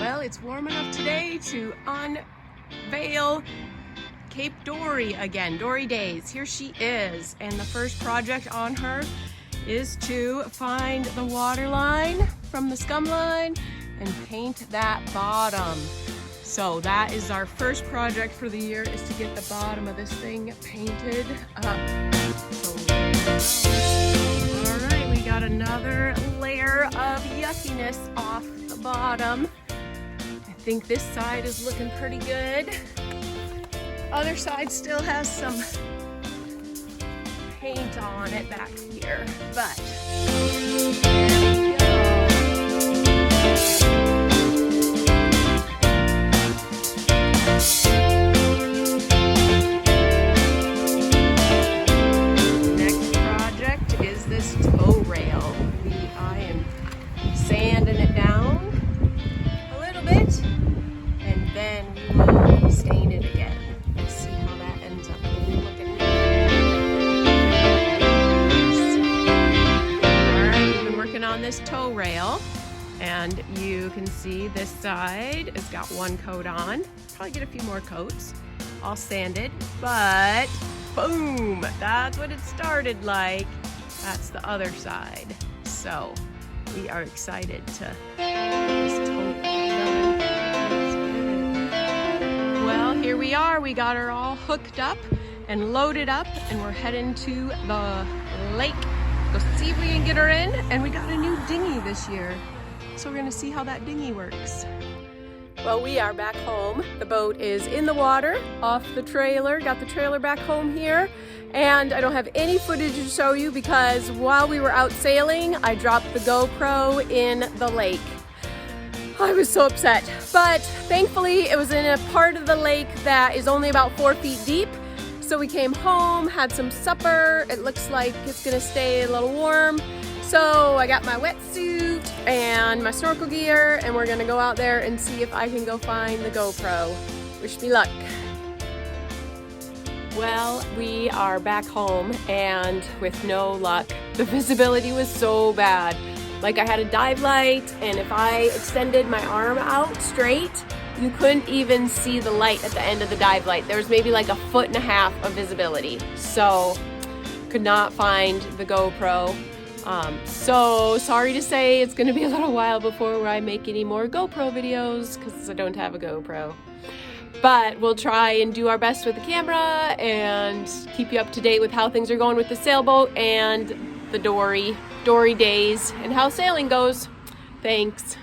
Well, it's warm enough today to unveil Cape Dory again, Dory Days. Here she is, and the first project on her is to find the water line from the scum line and paint that bottom. So that is our first project for the year, is to get the bottom of this thing painted up. All right, we got another layer of yuckiness off the bottom. I think this side is looking pretty good. Other side still has some paint on it back here, but there we go. Next project is this toe rail. I am sanding it down a little bit, and then we will stain it again. Let's see how that ends up looking. Alright, we've been working on this toe rail, and you can see this side has got one coat on. Probably get a few more coats, all sanded, but boom, that's what it started like. That's the other side. So we are excited to get this toe rail done. Well, here we are. We got her all hooked up and loaded up, and we're heading to the lake. Go see if we can get her in. And we got a new dinghy this year, so we're gonna see how that dinghy works. Well, we are back home. The boat is in the water off the trailer. Got the trailer back home here, and I don't have any footage to show you because while we were out sailing, I dropped the GoPro in the lake. I was so upset, but thankfully it was in a part of the lake that is only about 4 feet deep. So we came home, had some supper. It looks like it's gonna stay a little warm. So I got my wetsuit and my snorkel gear, and we're gonna go out there and see if I can go find the GoPro. Wish me luck. Well, we are back home, and with no luck. The visibility was so bad. Like, I had a dive light, and if I extended my arm out straight, you couldn't even see the light at the end of the dive light. There was maybe like 1.5 feet of visibility. So, could not find the GoPro. So sorry to say it's gonna be a little while before I make any more GoPro videos because I don't have a GoPro. But we'll try and do our best with the camera and keep you up to date with how things are going with the sailboat and the Dory Days and how sailing goes. Thanks.